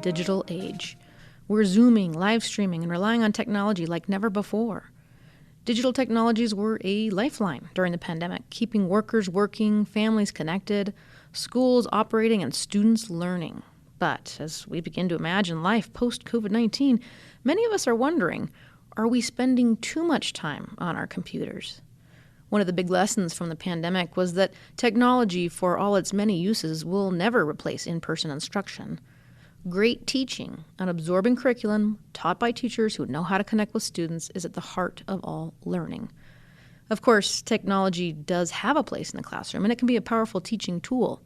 digital age. We're Zooming, live streaming, and relying on technology like never before. Digital technologies were a lifeline during the pandemic, keeping workers working, families connected, schools operating, and students learning. But as we begin to imagine life post-COVID-19, many of us are wondering, are we spending too much time on our computers? One of the big lessons from the pandemic was that technology, for all its many uses, will never replace in-person instruction. Great teaching, an absorbing curriculum taught by teachers who know how to connect with students, is at the heart of all learning. Of course, technology does have a place in the classroom, and it can be a powerful teaching tool.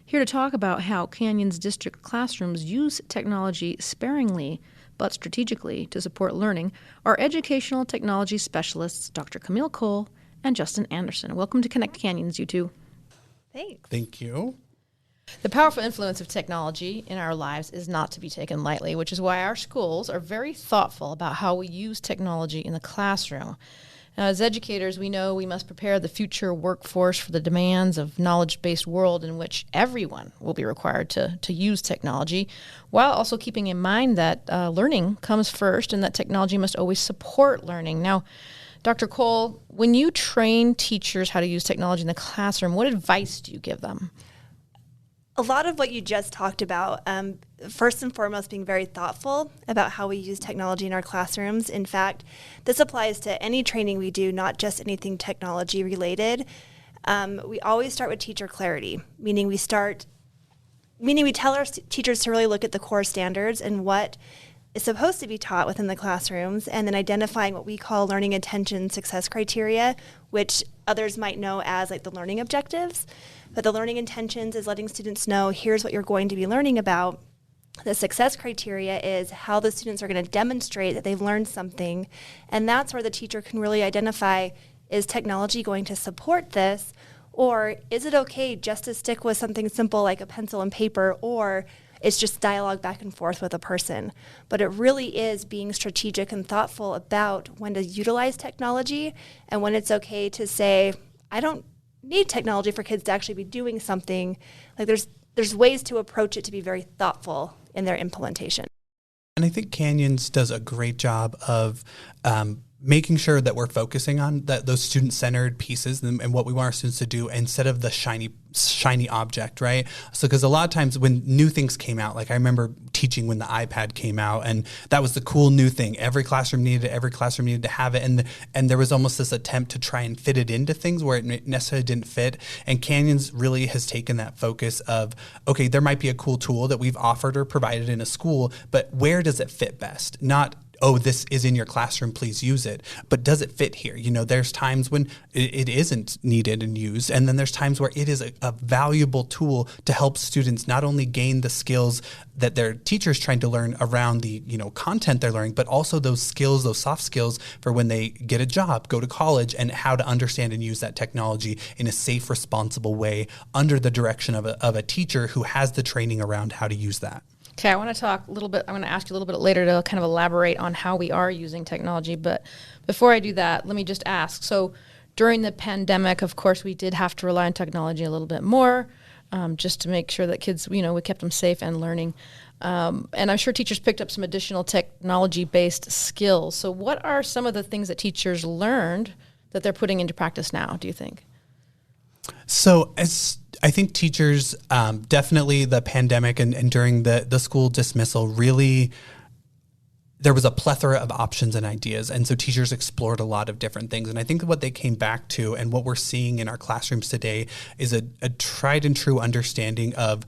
Here to talk about how Canyon's district classrooms use technology sparingly but strategically to support learning are educational technology specialists Dr. Camille Cole and Justin Andersen. Welcome to Connect Canyons, you two. Thanks. Thank you. The powerful influence of technology in our lives is not to be taken lightly, which is why our schools are very thoughtful about how we use technology in the classroom. Now, as educators, we know we must prepare the future workforce for the demands of knowledge-based world in which everyone will be required to use technology, while also keeping in mind that learning comes first and that technology must always support learning. Now, Dr. Cole, when you train teachers how to use technology in the classroom, what advice do you give them? A lot of what you just talked about, first and foremost, being very thoughtful about how we use technology in our classrooms. In fact, this applies to any training we do, not just anything technology related. We always start with teacher clarity, meaning we tell our teachers to really look at the core standards and what is supposed to be taught within the classrooms, and then identifying what we call learning intention success criteria, which others might know as like the learning objectives. But the learning intentions is letting students know, here's what you're going to be learning about. The success criteria is how the students are going to demonstrate that they've learned something. And that's where the teacher can really identify, is technology going to support this? Or is it okay just to stick with something simple like a pencil and paper, or it's just dialogue back and forth with a person? But it really is being strategic and thoughtful about when to utilize technology and when it's okay to say, I don't need technology for kids to actually be doing something. Like there's ways to approach it to be very thoughtful in their implementation. And I think Canyons does a great job of making sure that we're focusing on those student-centered pieces and what we want our students to do instead of the shiny object, right? So because a lot of times when new things came out, like I remember teaching when the iPad came out, and that was the cool new thing. Every classroom needed to have it, and there was almost this attempt to try and fit it into things where it necessarily didn't fit. And Canyons really has taken that focus of, okay, there might be a cool tool that we've offered or provided in a school, but where does it fit best? Not, oh, this is in your classroom, please use it. But does it fit here? You know, there's times when it isn't needed and used, and then there's times where it is a valuable tool to help students not only gain the skills that their teacher's trying to learn around the, content they're learning, but also those skills, those soft skills for when they get a job, go to college, and how to understand and use that technology in a safe, responsible way under the direction of a teacher who has the training around how to use that. Okay, I want to talk a little bit. I'm going to ask you a little bit later to kind of elaborate on how we are using technology. But before I do that, let me just ask. So during the pandemic, of course, we did have to rely on technology a little bit more just to make sure that kids, we kept them safe and learning. And I'm sure teachers picked up some additional technology-based skills. So what are some of the things that teachers learned that they're putting into practice now, do you think? So I think teachers, definitely the pandemic and during the school dismissal, really, there was a plethora of options and ideas. And so teachers explored a lot of different things. And I think what they came back to and what we're seeing in our classrooms today is a tried and true understanding of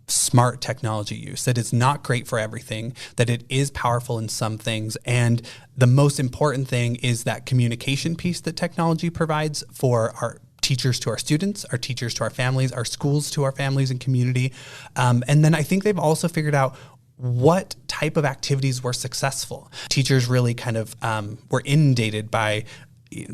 smart technology use, that it's not great for everything, that it is powerful in some things. And the most important thing is that communication piece that technology provides for our teachers to our students, our teachers to our families, our schools to our families and community. And then I think they've also figured out what type of activities were successful. Teachers really kind of were inundated by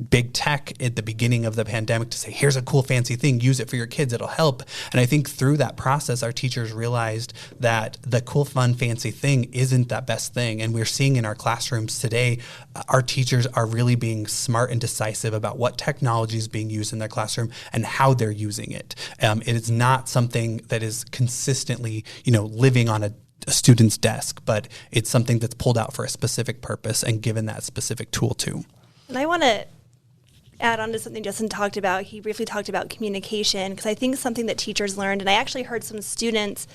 big tech at the beginning of the pandemic to say, here's a cool fancy thing, use it for your kids, it'll help. And I think through that process, our teachers realized that the cool, fun, fancy thing isn't that best thing. And we're seeing in our classrooms today, our teachers are really being smart and decisive about what technology is being used in their classroom and how they're using it. It is not something that is consistently, living on a a student's desk, but it's something that's pulled out for a specific purpose and given that specific tool to. And I want to add on to something Justin talked about. He briefly talked about communication, because I think something that teachers learned, and I actually heard some students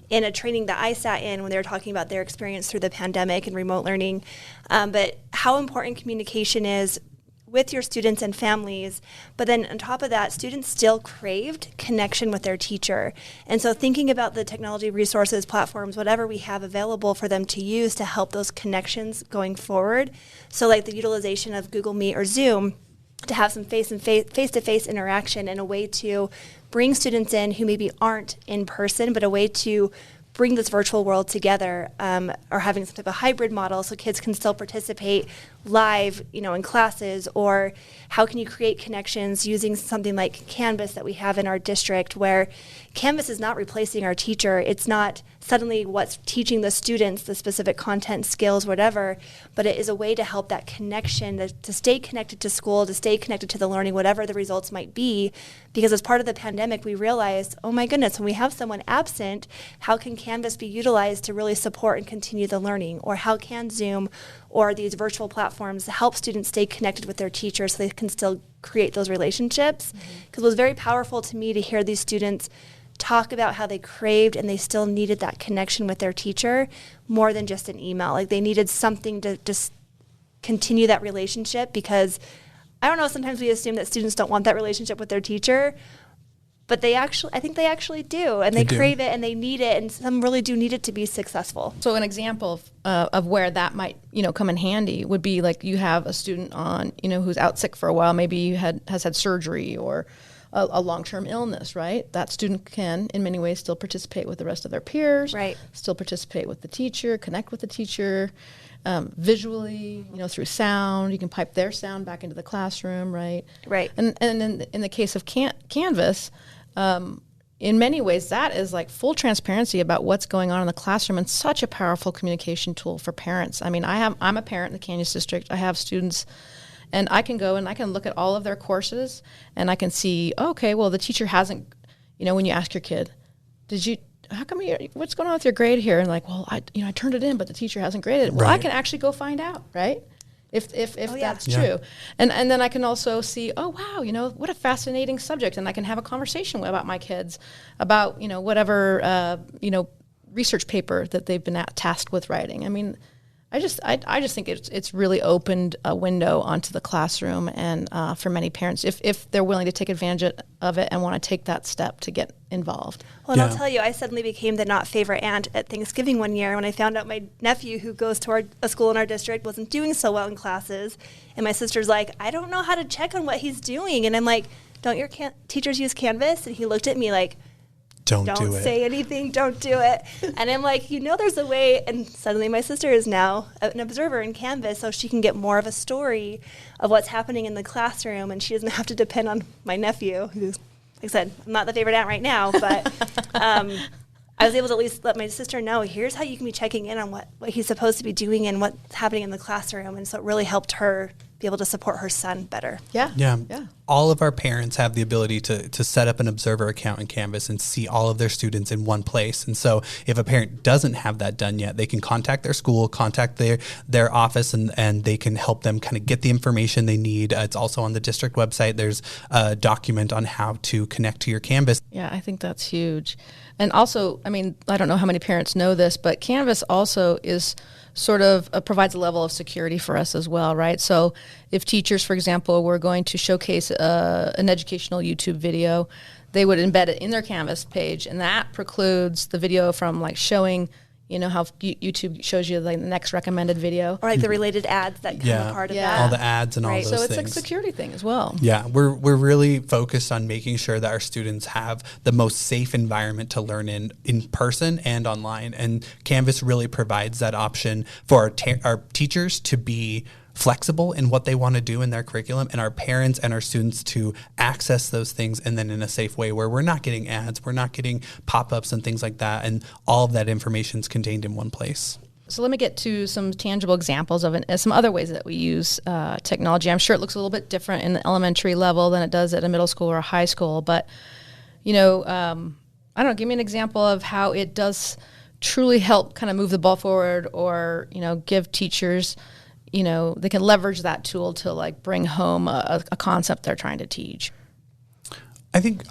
in a training that I sat in when they were talking about their experience through the pandemic and remote learning, but how important communication is with your students and families. But then on top of that, students still craved connection with their teacher. And so thinking about the technology resources, platforms, whatever we have available for them to use to help those connections going forward. So like the utilization of Google Meet or Zoom, to have some face-to-face interaction and a way to bring students in who maybe aren't in person, but a way to bring this virtual world together, or having some type of hybrid model so kids can still participate live, in classes. Or how can you create connections using something like Canvas that we have in our district, where Canvas is not replacing our teacher. It's not suddenly what's teaching the students the specific content, skills, whatever, but it is a way to help that connection, to stay connected to school, to stay connected to the learning, whatever the results might be. Because as part of the pandemic, we realized, oh my goodness, when we have someone absent, how can Canvas be utilized to really support and continue the learning? Or how can Zoom or these virtual platforms help students stay connected with their teachers so they can still create those relationships? Because it was very powerful to me to hear these students talk about how they craved and they still needed that connection with their teacher more than just an email. Like they needed something to just continue that relationship, because I don't know, sometimes we assume that students don't want that relationship with their teacher, but I think they actually do, and they crave it and they need it, and some really do need it to be successful. So an example of where that might, come in handy would be like you have a student on, who's out sick for a while, maybe has had surgery or a long-term illness, right? That student can, in many ways, still participate with the rest of their peers, right? Still participate with the teacher, connect with the teacher, visually, through sound. You can pipe their sound back into the classroom, right? Right. And in the case of Canvas, in many ways, that is like full transparency about what's going on in the classroom, and such a powerful communication tool for parents. I mean, I'm a parent in the Kansas district. I have students. And I can go and I can look at all of their courses and I can see, okay, well, the teacher hasn't, when you ask your kid, how come what's going on with your grade here? And like, well, I turned it in, but the teacher hasn't graded it. Well, right. I can actually go find out, right? If that's Yeah. true. And then I can also see, oh, wow, what a fascinating subject. And I can have a conversation about my kids about, whatever, research paper that they've been tasked with writing. I mean, I just think it's really opened a window onto the classroom, and for many parents, if they're willing to take advantage of it and want to take that step to get involved. Well, and I'll tell you, I suddenly became the not favorite aunt at Thanksgiving one year when I found out my nephew, who goes to a school in our district, wasn't doing so well in classes, and my sister's like, I don't know how to check on what he's doing, and I'm like, don't your teachers use Canvas? And he looked at me like, Don't say anything, don't do it. And I'm like, there's a way. And suddenly my sister is now an observer in Canvas, so she can get more of a story of what's happening in the classroom, and she doesn't have to depend on my nephew, who's, like I said, I'm not the favorite aunt right now, but I was able to at least let my sister know, here's how you can be checking in on what he's supposed to be doing and what's happening in the classroom. And so it really helped her be able to support her son better. Yeah. All of our parents have the ability to set up an observer account in Canvas and see all of their students in one place. And so if a parent doesn't have that done yet, they can contact their school, contact their office, and they can help them kind of get the information they need. It's also on the district website. There's a document on how to connect to your Canvas. Yeah, I think that's huge. And also, I mean, I don't know how many parents know this, but Canvas also is sort of provides a level of security for us as well, right? So if teachers, for example, were going to showcase an educational YouTube video, they would embed it in their Canvas page, and that precludes the video from like showing, how YouTube shows you like the next recommended video. Or like the related ads that come a part of that. All the ads and all those things. So it's a security thing as well. Yeah, we're really focused on making sure that our students have the most safe environment to learn in person and online. And Canvas really provides that option for our teachers to be flexible in what they want to do in their curriculum, and our parents and our students to access those things, and then in a safe way where we're not getting ads, we're not getting pop-ups and things like that, and all of that information is contained in one place. So let me get to some tangible examples of it, some other ways that we use technology. I'm sure it looks a little bit different in the elementary level than it does at a middle school or a high school, but I don't know, give me an example of how it does truly help kind of move the ball forward, or, give teachers, they can leverage that tool to like bring home a concept they're trying to teach? I think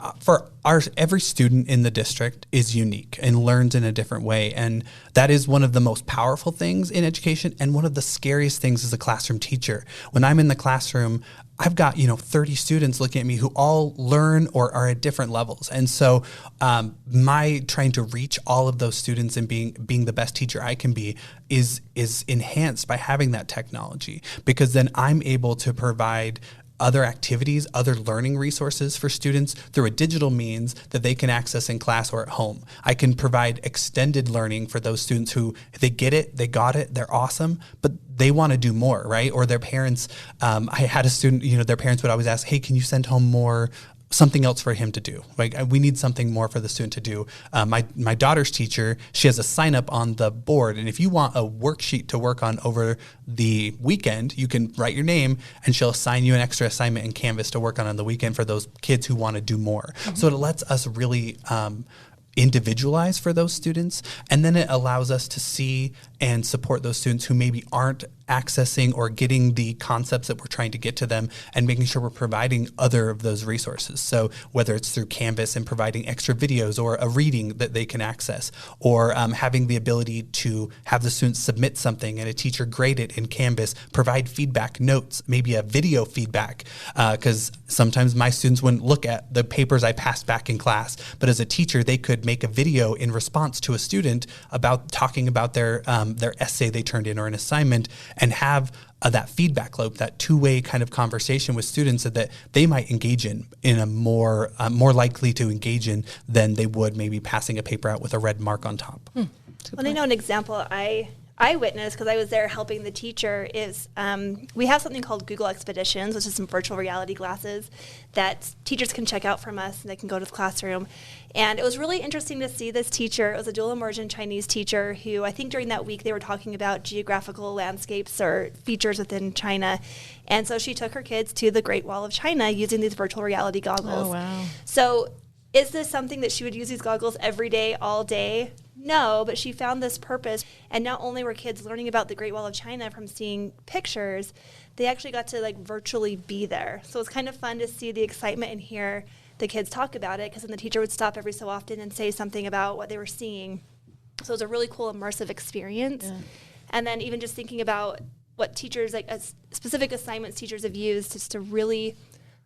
every student in the district is unique and learns in a different way. And that is one of the most powerful things in education, and one of the scariest things as a classroom teacher. When I'm in the classroom, I've got, 30 students looking at me who all learn or are at different levels. And so my trying to reach all of those students and being the best teacher I can be is enhanced by having that technology, because then I'm able to provide other activities, other learning resources for students through a digital means that they can access in class or at home. I can provide extended learning for those students who, if they get it, they got it, they're awesome, but they want to do more, right? Or their parents, I had a student, their parents would always ask, hey, can you send home something else for him to do? Like, we need something more for the student to do. My daughter's teacher, she has a sign up on the board, and if you want a worksheet to work on over the weekend, you can write your name and she'll assign you an extra assignment in Canvas to work on the weekend for those kids who want to do more. Mm-hmm. So it lets us really individualize for those students, and then it allows us to see and support those students who maybe aren't accessing or getting the concepts that we're trying to get to them, and making sure we're providing other of those resources. So whether it's through Canvas and providing extra videos or a reading that they can access, or having the ability to have the students submit something and a teacher grade it in Canvas, provide feedback notes, maybe a video feedback, because sometimes my students wouldn't look at the papers I passed back in class, but as a teacher, they could make a video in response to a student about talking about their essay they turned in or an assignment, and have that feedback loop, that two-way kind of conversation with students that they might engage in a more likely to engage in than they would maybe passing a paper out with a red mark on top. Well, an example I witnessed, because I was there helping the teacher, is we have something called Google Expeditions, which is some virtual reality glasses that teachers can check out from us, and they can go to the classroom. And it was really interesting to see this teacher. It was a dual immersion Chinese teacher who, I think during that week, they were talking about geographical landscapes or features within China. And so she took her kids to the Great Wall of China using these virtual reality goggles. Oh, wow. So is this something that she would use these goggles every day, all day? No, but she found this purpose. And not only were kids learning about the Great Wall of China from seeing pictures, they actually got to virtually be there. So it's kind of fun to see the excitement and hear the kids talk about it, because then the teacher would stop every so often and say something about what they were seeing. So it was a really cool immersive experience. Yeah. And then even just thinking about what teachers, specific assignments teachers have used just to really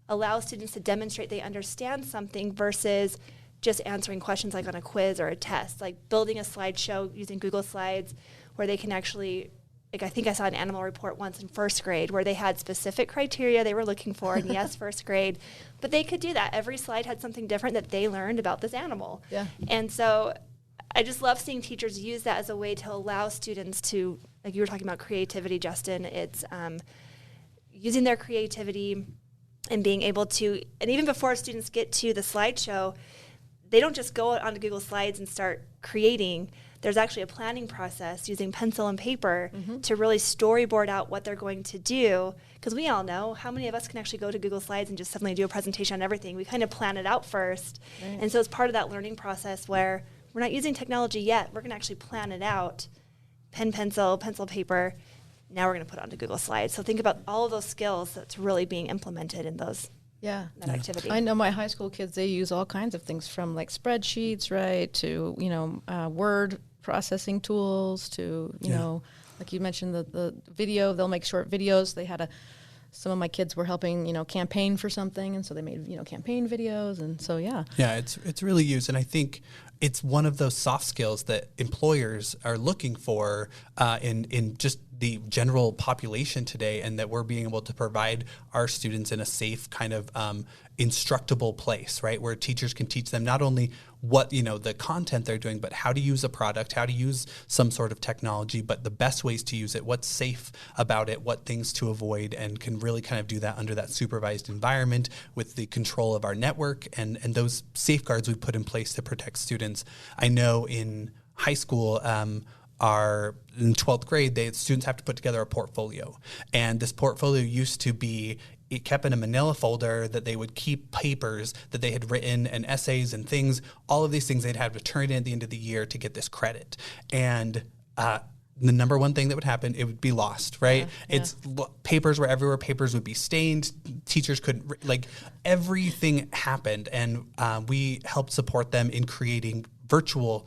allow students to demonstrate they understand something versus just answering questions like on a quiz or a test, like building a slideshow using Google Slides where they can actually, I think I saw an animal report once in first grade where they had specific criteria they were looking for, and yes, first grade, but they could do that. Every slide had something different that they learned about this animal. Yeah. And so I just love seeing teachers use that as a way to allow students to, like you were talking about creativity, Justin, it's using their creativity and being able to, and even before students get to the slideshow, they don't just go onto Google Slides and start creating. There's actually a planning process using pencil and paper to really storyboard out what they're going to do. Because we all know, how many of us can actually go to Google Slides and just suddenly do a presentation on everything? We kind of plan it out first. Right. And so it's part of that learning process where we're not using technology yet. We're going to actually plan it out. Pen, pencil, paper. Now we're going to put it onto Google Slides. So think about all of those skills that's really being implemented in those. That activity. I know my high school kids, they use all kinds of things from spreadsheets, right, to, word processing tools to, you know, like you mentioned the video, they'll make short videos. They had some of my kids were helping, campaign for something. And so they made, campaign videos. And so, yeah. Yeah, it's really used. And I think it's one of those soft skills that employers are looking for in just the general population today, and that we're being able to provide our students in a safe kind of instructable place, right? Where teachers can teach them not only what, the content they're doing, but how to use a product, how to use some sort of technology, but the best ways to use it, what's safe about it, what things to avoid, and can really kind of do that under that supervised environment with the control of our network and those safeguards we put in place to protect students. I know in high school, in 12th grade, students have to put together a portfolio. And this portfolio used to be kept in a manila folder that they would keep papers that they had written and essays and things, all of these things they'd have to turn in at the end of the year to get this credit. And the number one thing that would happen, it would be lost, right? Papers were everywhere. Papers would be stained. Teachers couldn't, like, everything happened. And we helped support them in creating virtual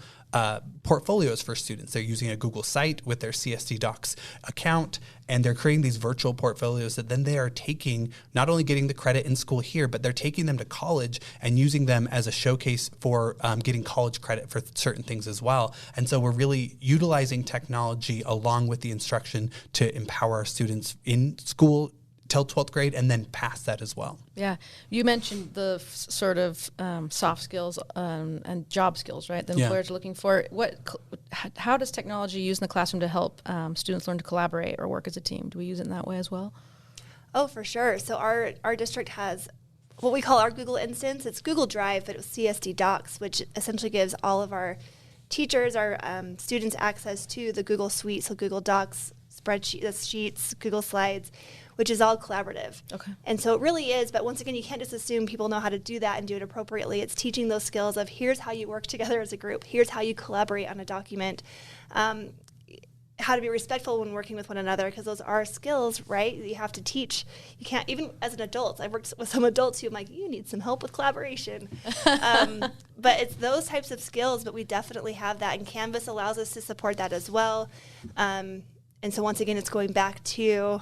portfolios for students. They're using a Google site with their CSD Docs account, and they're creating these virtual portfolios that then they are taking, not only getting the credit in school here, but they're taking them to college and using them as a showcase for getting college credit for certain things as well. And so we're really utilizing technology along with the instruction to empower our students in school till 12th grade and then past that as well. Yeah. You mentioned the sort of soft skills and job skills, right? The employers are looking for. How does technology used in the classroom to help students learn to collaborate or work as a team? Do we use it in that way as well? Oh, for sure. So our district has what we call our Google instance. It's Google Drive, but it was CSD Docs, which essentially gives all of our teachers, our students access to the Google Suite, so Google Docs, spreadsheets, Sheets, Google Slides, which is all collaborative. Okay. And so it really is, but once again, you can't just assume people know how to do that and do it appropriately. It's teaching those skills of here's how you work together as a group, here's how you collaborate on a document, how to be respectful when working with one another, because those are skills, right? You have to teach. You can't, even as an adult, I've worked with some adults who I'm like, you need some help with collaboration. But it's those types of skills, but we definitely have that, and Canvas allows us to support that as well. And so once again, it's going back to,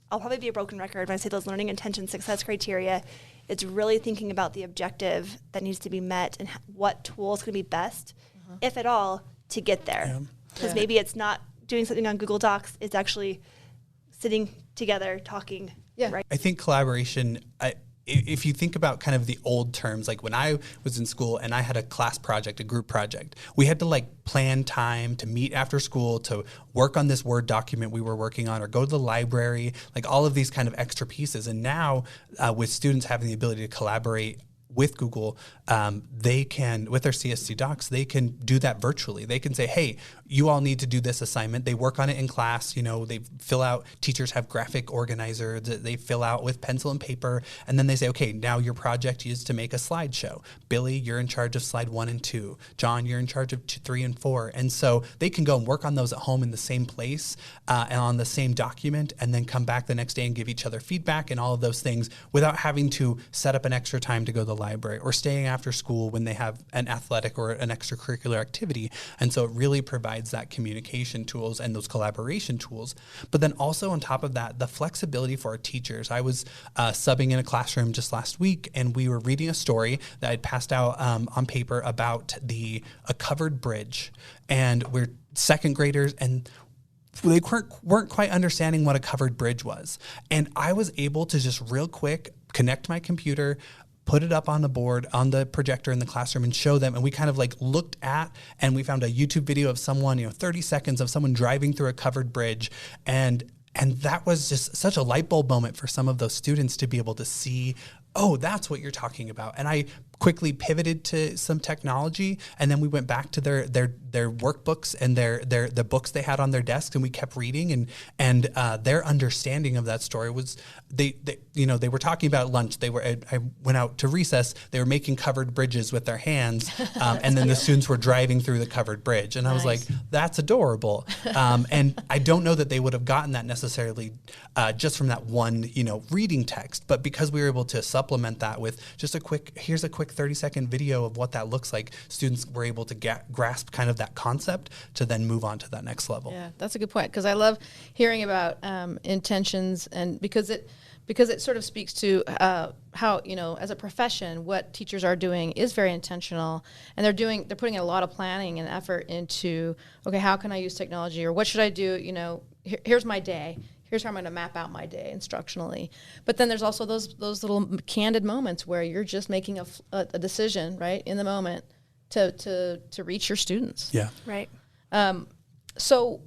I'll probably be a broken record when I say those learning intention success criteria. It's really thinking about the objective that needs to be met and what tools can be best, if at all, to get there. Because maybe it's not doing something on Google Docs, it's actually sitting together, talking. Yeah. Right? I think collaboration, if you think about kind of the old terms, like when I was in school and I had a class project, a group project, we had to like plan time to meet after school to work on this Word document we were working on or go to the library, like all of these kind of extra pieces. And now with students having the ability to collaborate with Google, they can, with their CSD Docs, they can do that virtually. They can say, hey, you all need to do this assignment. They work on it in class. You know, they fill out, teachers have graphic organizer that they fill out with pencil and paper. And then they say, okay, now your project is to make a slideshow. Billy, you're in charge of slide 1 and 2. John, you're in charge of 3 and 4. And so they can go and work on those at home in the same place and on the same document, and then come back the next day and give each other feedback and all of those things without having to set up an extra time to go to the library or staying after school when they have an athletic or an extracurricular activity. And so it really provides that communication tools and those collaboration tools. But then also on top of that, the flexibility for our teachers. I was subbing in a classroom just last week, and we were reading a story that I'd passed out on paper about a covered bridge. And we're second graders, and they weren't quite understanding what a covered bridge was. And I was able to just real quick connect my computer, put it up on the board, on the projector in the classroom, and show them. And we kind of like looked at, and we found a YouTube video of someone, 30 seconds of someone driving through a covered bridge. And that was just such a light bulb moment for some of those students to be able to see, oh, that's what you're talking about. And I quickly pivoted to some technology, and then we went back to their workbooks and the books they had on their desks, and we kept reading, and their understanding of that story was they were talking about lunch. I went out to recess. They were making covered bridges with their hands, and then the students were driving through the covered bridge, and I was like, that's adorable. And I don't know that they would have gotten that necessarily just from that one reading text, but because we were able to supplement that with just here's a quick 30-second video of what that looks like, students were able to grasp kind of that concept to then move on to that next level. Yeah, that's a good point, because I love hearing about intentions, and because it sort of speaks to how, as a profession, what teachers are doing is very intentional, and they're putting a lot of planning and effort into, okay, how can I use technology, or what should I do? Here's my day. Here's how I'm going to map out my day instructionally. But then there's also those little candid moments where you're just making a decision, right, in the moment to reach your students. Yeah. Right. So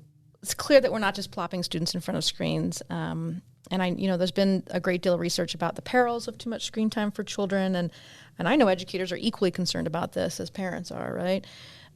it's clear that we're not just plopping students in front of screens. And there's been a great deal of research about the perils of too much screen time for children. And I know educators are equally concerned about this as parents are, right?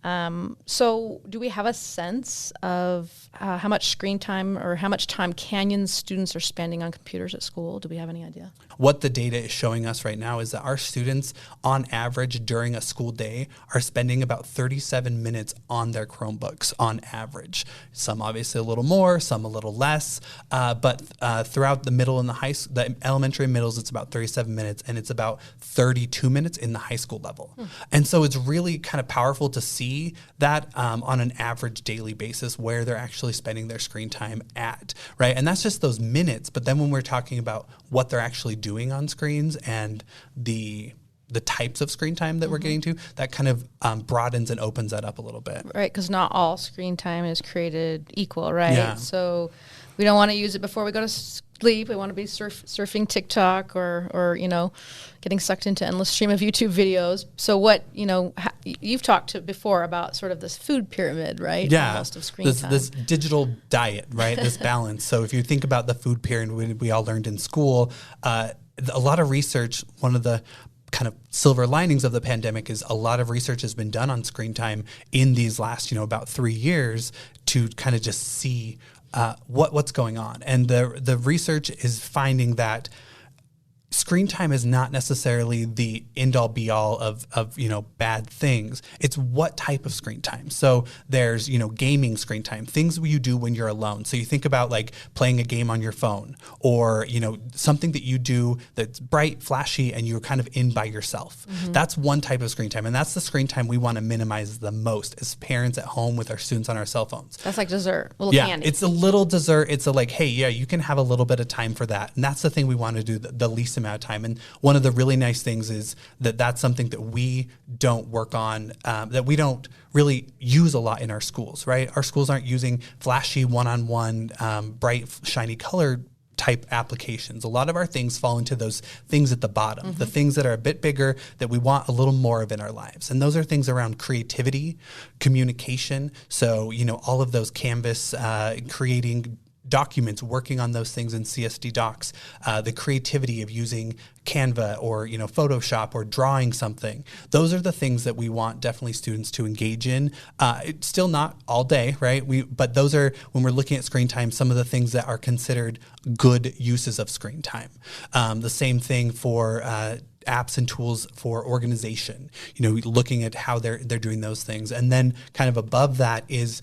So do we have a sense of how much screen time or how much time Canyon students are spending on computers at school? Do we have any idea? What the data is showing us right now is that our students, on average, during a school day, are spending about 37 minutes on their Chromebooks on average. Some obviously a little more, some a little less, but throughout the middle and the elementary and middles, it's about 37 minutes, and it's about 32 minutes in the high school level. And so it's really kind of powerful to see that on an average daily basis where they're actually spending their screen time at, right? And that's just those minutes. But then when we're talking about what they're actually doing on screens and the types of screen time that we're getting to, that kind of broadens and opens that up a little bit. Right, because not all screen time is created equal, right? Yeah. So we don't want to use it before we go to sleep. We want to be surfing TikTok or getting sucked into endless stream of YouTube videos. So what, you've talked before about sort of this food pyramid, right? Yeah, Almost of screen time. This digital diet, right? This balance. So if you think about the food pyramid we all learned in school, a lot of research, one of the kind of silver linings of the pandemic is a lot of research has been done on screen time in these last, about 3 years to kind of just see what's going on. And the research is finding that screen time is not necessarily the end-all be-all of bad things. It's what type of screen time. So there's, gaming screen time, things you do when you're alone. So you think about like playing a game on your phone or, something that you do that's bright, flashy, and you're kind of in by yourself. That's one type of screen time. And that's the screen time we want to minimize the most as parents at home with our students on our cell phones. That's like dessert, a little candy. It's a little dessert. It's hey, you can have a little bit of time for that. And that's the thing we want to do the least amount of time. And one of the really nice things is that that's something that we don't work on, that we don't really use a lot in our schools, right? Our schools aren't using flashy one-on-one, bright, shiny color type applications. A lot of our things fall into those things at the bottom, the things that are a bit bigger that we want a little more of in our lives. And those are things around creativity, communication. So, all of those Canvas, creating documents, working on those things in CSD docs, the creativity of using Canva or Photoshop or drawing something. Those are the things that we want definitely students to engage in. It's still not all day, right? But those are, when we're looking at screen time, some of the things that are considered good uses of screen time. The same thing for apps and tools for organization. Looking at how they're doing those things, and then kind of above that is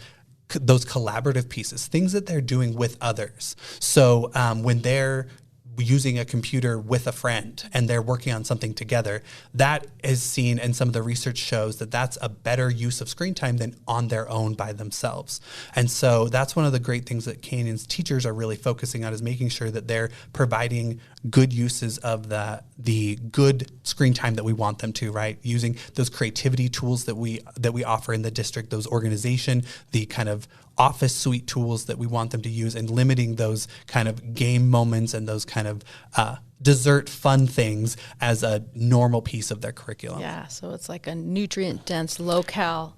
those collaborative pieces, things that they're doing with others. So when they're using a computer with a friend and they're working on something together, that is seen, and some of the research shows that that's a better use of screen time than on their own by themselves. And so that's one of the great things that Canyon's teachers are really focusing on, is making sure that they're providing good uses of the good screen time that we want them to, right? Using those creativity tools that we offer in the district, those organization, the kind of office suite tools that we want them to use, and limiting those kind of game moments and those kind of dessert fun things as a normal piece of their curriculum. Yeah, so it's like a nutrient-dense, low-cal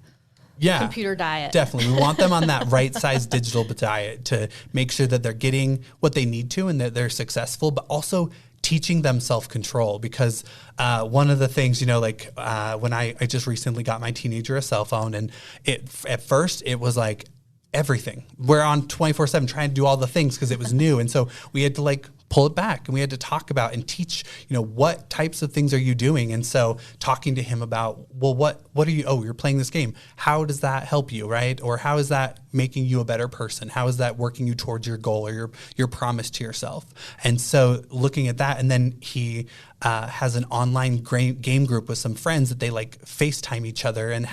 computer diet. Definitely. We want them on that right-sized digital diet to make sure that they're getting what they need to and that they're successful, but also teaching them self-control. Because one of the things, when I just recently got my teenager a cell phone, and at first it was like, everything. We're on 24/7 trying to do all the things because it was new. And so we had to pull it back, and we had to talk about and teach, what types of things are you doing? And so talking to him about, well, what are you, you're playing this game. How does that help you, right? Or how is that making you a better person? How is that working you towards your goal or your promise to yourself? And so looking at that, and then he has an online game group with some friends that they FaceTime each other and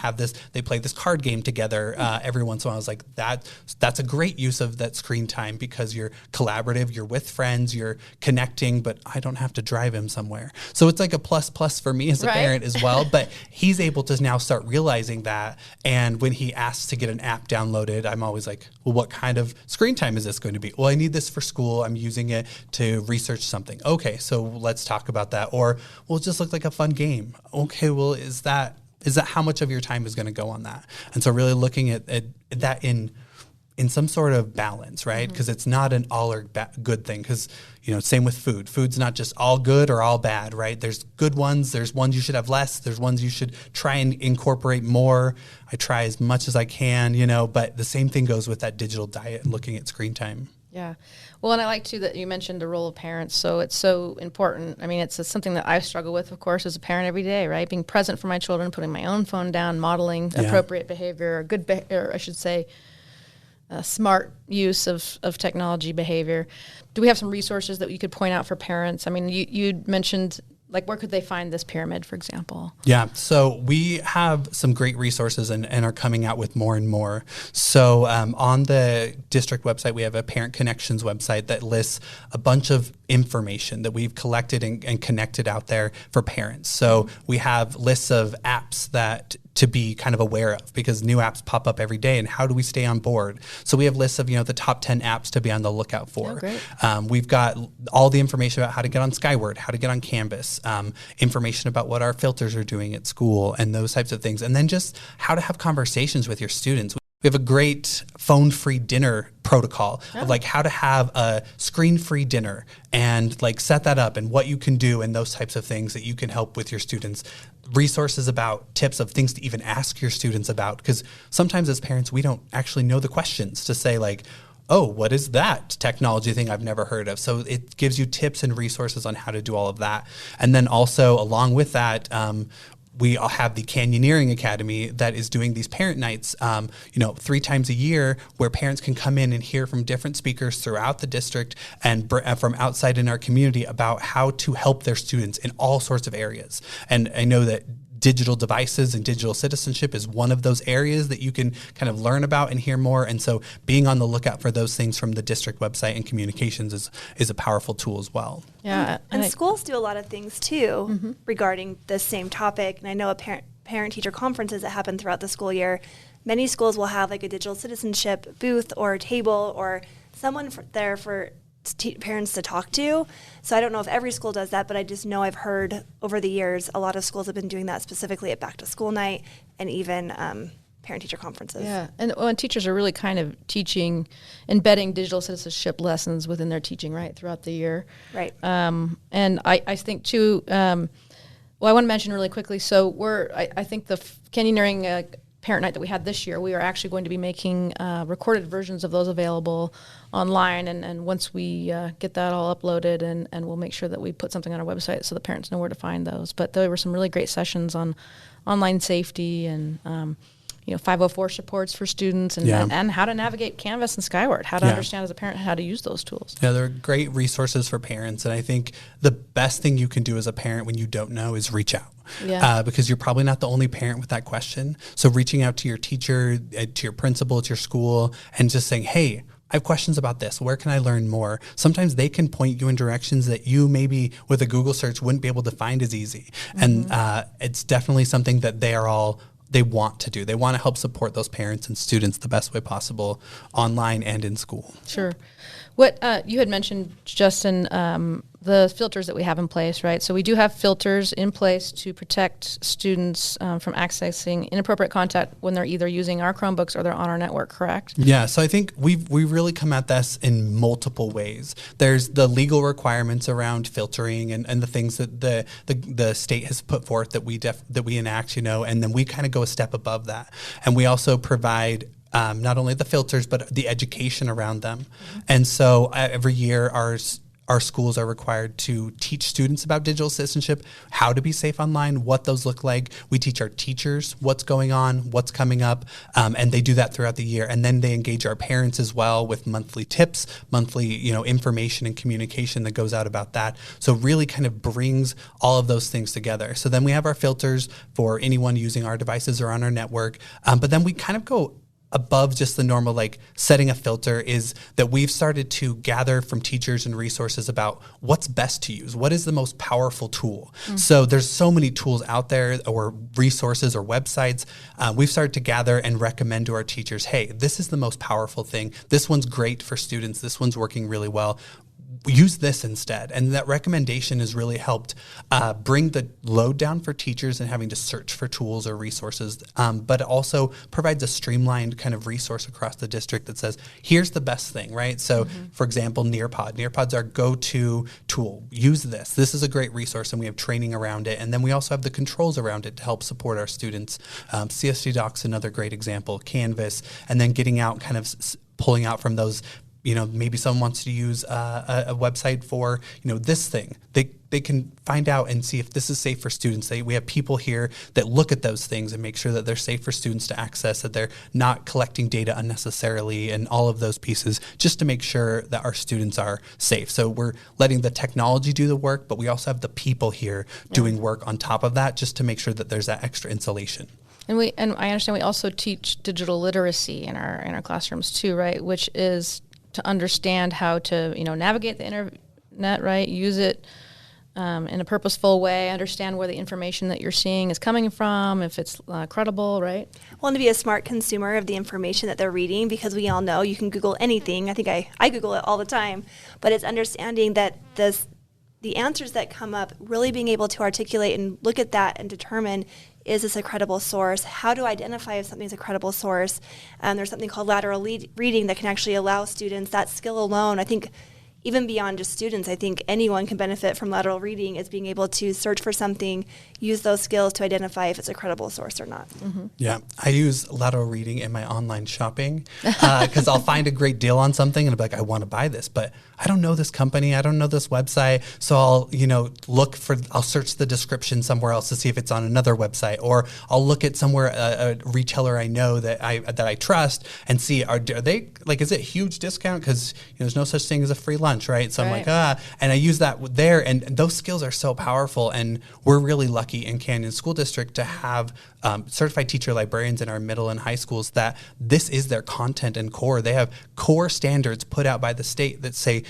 they play this card game together every once in a while. I was like, that's a great use of that screen time, because you're collaborative, you're with friends, you're connecting, but I don't have to drive him somewhere. So it's like a plus for me as a parent as well. But he's able to now start realizing that. And when he asks to get an app downloaded, I'm always like, well, what kind of screen time is this going to be? Well, I need this for school. I'm using it to research something. Okay, so let's talk about that. Or, well, it just looked like a fun game. Okay, well, is that how much of your time is going to go on that? And so really looking at that in in some sort of balance, right? Because it's not an all or good thing. Because, same with food. Food's not just all good or all bad, right? There's good ones. There's ones you should have less. There's ones you should try and incorporate more. I try as much as I can, but the same thing goes with that digital diet and looking at screen time. Yeah. Well, and I like, too, that you mentioned the role of parents. So it's so important. I mean, it's something that I struggle with, of course, as a parent every day, right? Being present for my children, putting my own phone down, modeling appropriate behavior, or I should say, smart use of technology behavior. Do we have some resources that you could point out for parents? I mean, you mentioned, where could they find this pyramid, for example? Yeah, so we have some great resources and are coming out with more and more. So on the district website, we have a Parent Connections website that lists a bunch of information that we've collected and connected out there for parents. So we have lists of apps that to be kind of aware of, because new apps pop up every day, and how do we stay on board? So we have lists of, the top 10 apps to be on the lookout for. Oh, great. We've got all the information about how to get on Skyward, how to get on Canvas, information about what our filters are doing at school and those types of things. And then just how to have conversations with your students. We have a great phone-free dinner protocol of how to have a screen-free dinner and set that up and what you can do and those types of things that you can help with your students. Resources about tips of things to even ask your students about, because sometimes as parents, we don't actually know the questions to say oh, what is that technology thing I've never heard of? So it gives you tips and resources on how to do all of that. And then also along with that, we all have the Canyoneering Academy that is doing these parent nights, 3 times a year, where parents can come in and hear from different speakers throughout the district and from outside in our community about how to help their students in all sorts of areas. And I know that digital devices and digital citizenship is one of those areas that you can kind of learn about and hear more. And so being on the lookout for those things from the district website and communications is a powerful tool as well. Yeah. And schools do a lot of things too regarding this same topic. And I know parent-teacher conferences that happen throughout the school year. Many schools will have a digital citizenship booth or table or someone there for parents to talk to. So I don't know if every school does that, but I just know I've heard over the years a lot of schools have been doing that specifically at back to school night and even parent-teacher conferences. Yeah, and teachers are really kind of embedding digital citizenship lessons within their teaching throughout the year. Right. And I think too, I want to mention really quickly, so I think the Canyoneering parent night that we had this year, we are actually going to be making recorded versions of those available online, and once we get that all uploaded, and we'll make sure that we put something on our website so the parents know where to find those. But there were some really great sessions on online safety and 504 supports for students and how to navigate Canvas and Skyward, how to understand as a parent how to use those tools. Yeah, they're great resources for parents, and I think the best thing you can do as a parent when you don't know is reach out. Because you're probably not the only parent with that question. So reaching out to your teacher, to your principal, to your school, and just saying, hey, I have questions about this. Where can I learn more? Sometimes they can point you in directions that you maybe with a Google search wouldn't be able to find as easy. And it's definitely something that they want to do. They want to help support those parents and students the best way possible online and in school. Sure. What you had mentioned, Justin, the filters that we have in place, right? So we do have filters in place to protect students from accessing inappropriate content when they're either using our Chromebooks or they're on our network, correct? Yeah, so I think we really come at this in multiple ways. There's the legal requirements around filtering and the things that the state has put forth that we enact, and then we kind of go a step above that. And we also provide not only the filters, but the education around them. And so every year our schools are required to teach students about digital citizenship, how to be safe online, what those look like. We teach our teachers what's going on, what's coming up, and they do that throughout the year. And then they engage our parents as well with monthly tips, monthly information and communication that goes out about that. So really kind of brings all of those things together. So then we have our filters for anyone using our devices or on our network, but then we kind of go above just the normal, setting a filter, is that we've started to gather from teachers and resources about what's best to use. What is the most powerful tool? So there's so many tools out there or resources or websites. We've started to gather and recommend to our teachers, hey, this is the most powerful thing. This one's great for students. This one's working really well. use this instead. And that recommendation has really helped bring the load down for teachers and having to search for tools or resources, but it also provides a streamlined kind of resource across the district that says, here's the best thing, right? So for example, Nearpod. Nearpod's our go-to tool. Use this. This is a great resource, and we have training around it. And then we also have the controls around it to help support our students. CSD Doc's another great example, Canvas, and then getting out kind of pulling out from those, maybe someone wants to use a website for, this thing. They can find out and see if this is safe for students. We have people here that look at those things and make sure that they're safe for students to access, that they're not collecting data unnecessarily, and all of those pieces, just to make sure that our students are safe. So we're letting the technology do the work, but we also have the people here doing work on top of that, just to make sure that there's that extra insulation. And I understand we also teach digital literacy in our classrooms too, right? Which is to understand how to navigate the internet, right? Use it in a purposeful way. Understand where the information that you're seeing is coming from, if it's credible, right? Well, and to be a smart consumer of the information that they're reading, because we all know you can Google anything. I think I Google it all the time, but it's understanding that the answers that come up, really being able to articulate and look at that and determine, is this a credible source? How to identify if something's a credible source? There's something called lateral reading that can actually allow students, that skill alone, I think even beyond just students, I think anyone can benefit from lateral reading, is being able to search for something, use those skills to identify if it's a credible source or not. Mm-hmm. Yeah, I use lateral reading in my online shopping because I'll find a great deal on something and I'll be like, I want to buy this, but I don't know this company, I don't know this website, so I'll search the description somewhere else to see if it's on another website, or I'll look at somewhere a retailer I know that I trust and see are they is it a huge discount, because there's no such thing as a free lunch, right? So I'm like, and I use that there, and those skills are so powerful, and we're really lucky in Canyon School District to have certified teacher librarians in our middle and high schools that this is their content and core. They have core standards put out by the state that say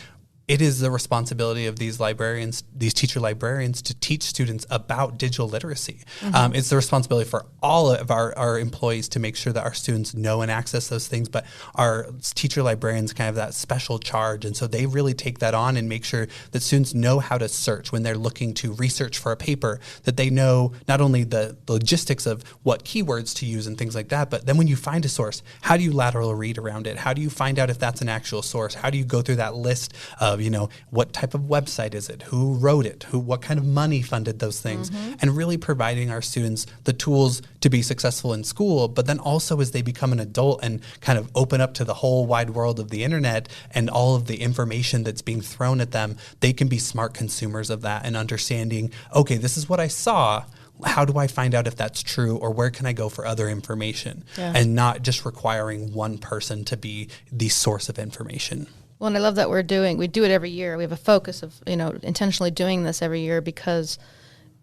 it is the responsibility of these librarians, these teacher librarians, to teach students about digital literacy. Mm-hmm. It's the responsibility for all of our employees to make sure that our students know and access those things, but our teacher librarians kind of have that special charge, and so they really take that on and make sure that students know how to search when they're looking to research for a paper, that they know not only the logistics of what keywords to use and things like that, but then when you find a source, how do you lateral read around it? How do you find out if that's an actual source? How do you go through that list of what type of website is it? Who wrote it? What kind of money funded those things? Mm-hmm. And really providing our students the tools to be successful in school, but then also as they become an adult and kind of open up to the whole wide world of the internet and all of the information that's being thrown at them, they can be smart consumers of that and understanding, okay, this is what I saw. How do I find out if that's true, or where can I go for other information? Yeah. And not just requiring one person to be the source of information. Well, and I love that we do it every year. We have a focus of, intentionally doing this every year, because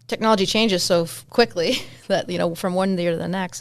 technology changes so quickly that, from one year to the next,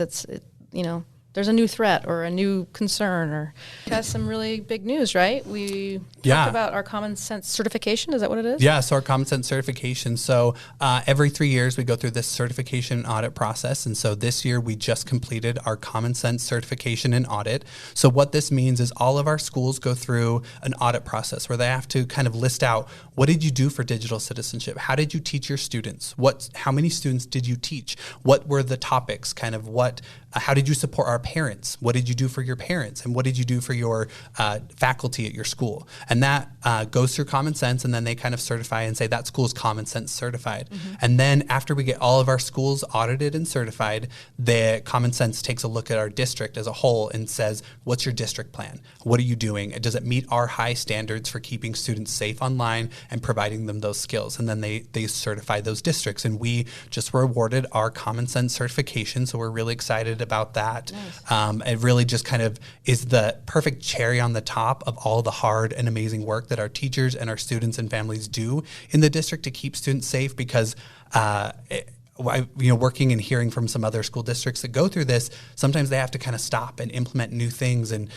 there's a new threat or a new concern, or has some really big news, right? We talked about our common sense certification. Is that what it is? Yeah, so our common sense certification. So every 3 years we go through this certification and audit process. And so this year we just completed our common sense certification and audit. So what this means is all of our schools go through an audit process where they have to kind of list out, what did you do for digital citizenship? How did you teach your students? How many students did you teach? What were the topics? How did you support our parents? What did you do for your parents? And what did you do for your faculty at your school? And that goes through Common Sense, and then they kind of certify and say that school is Common Sense certified. Mm-hmm. And then after we get all of our schools audited and certified, the Common Sense takes a look at our district as a whole and says, what's your district plan? What are you doing? Does it meet our high standards for keeping students safe online and providing them those skills? And then they certify those districts. And we just were awarded our Common Sense certification, so we're really excited about that. Nice. It really just kind of is the perfect cherry on the top of all the hard and amazing work that our teachers and our students and families do in the district to keep students safe, because working and hearing from some other school districts that go through this, sometimes they have to kind of stop and implement new things and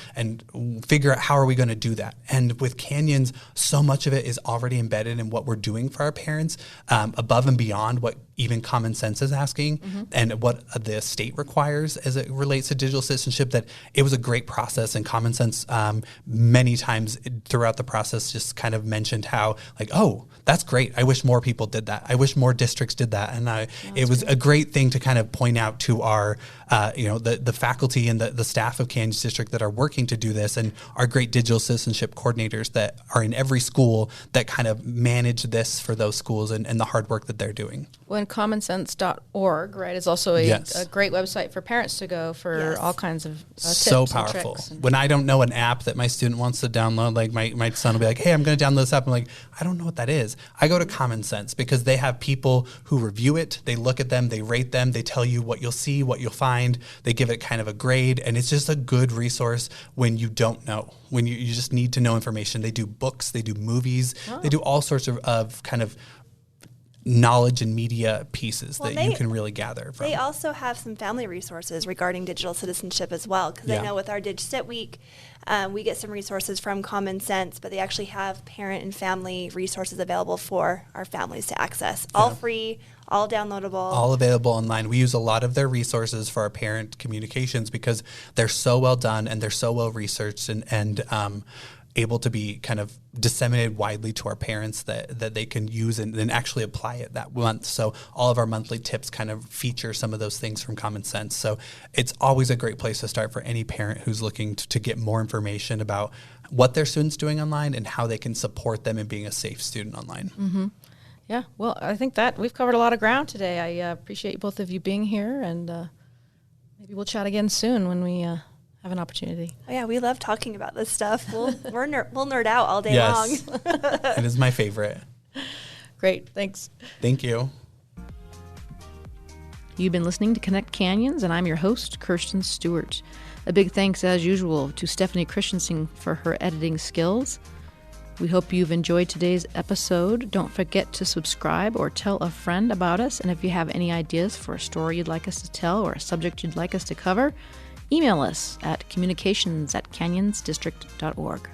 figure out how are we going to do that. And with Canyons, so much of it is already embedded in what we're doing for our parents, above and beyond what even common sense is asking and what the state requires as it relates to digital citizenship, that it was a great process. And common sense many times throughout the process just kind of mentioned how like, oh, that's great. I wish more people did that. I wish more districts did that. And it was a great thing to kind of point out to our, the faculty and the staff of Canyons District that are working to do this, and our great digital citizenship coordinators that are in every school that kind of manage this for those schools and the hard work that they're doing. Well, and commonsense.org, right, is also a great website for parents to go for all kinds of tips so powerful. And tricks. When I don't know an app that my student wants to download, like my son will be like, hey, I'm going to download this app. I'm like, I don't know what that is. I go to Common Sense because they have people who review it. They look at them, they rate them, they tell you what you'll see, what you'll find. They give it kind of a grade, and it's just a good resource when you don't know, when you just need to know information. They do books, they do movies, they do all sorts of kind of knowledge and media pieces you can really gather from. They also have some family resources regarding digital citizenship as well, because I know with our Dig Sit Week, we get some resources from Common Sense, but they actually have parent and family resources available for our families to access. All free, all downloadable. All available online. We use a lot of their resources for our parent communications because they're so well done and they're so well researched and able to be kind of disseminated widely to our parents that they can use and then actually apply it that month. So all of our monthly tips kind of feature some of those things from Common Sense. So it's always a great place to start for any parent who's looking to get more information about what their student's doing online and how they can support them in being a safe student online. Mm-hmm. Yeah, well, I think that we've covered a lot of ground today. I appreciate both of you being here, and maybe we'll chat again soon when we have an opportunity. Oh yeah, we love talking about this stuff. We'll nerd out all day long. It is my favorite. Great, thanks. Thank you. You've been listening to Connect Canyons, and I'm your host, Kirsten Stewart. A big thanks, as usual, to Stephanie Christensen for her editing skills. We hope you've enjoyed today's episode. Don't forget to subscribe or tell a friend about us. And if you have any ideas for a story you'd like us to tell or a subject you'd like us to cover, email us at communications@canyonsdistrict.org.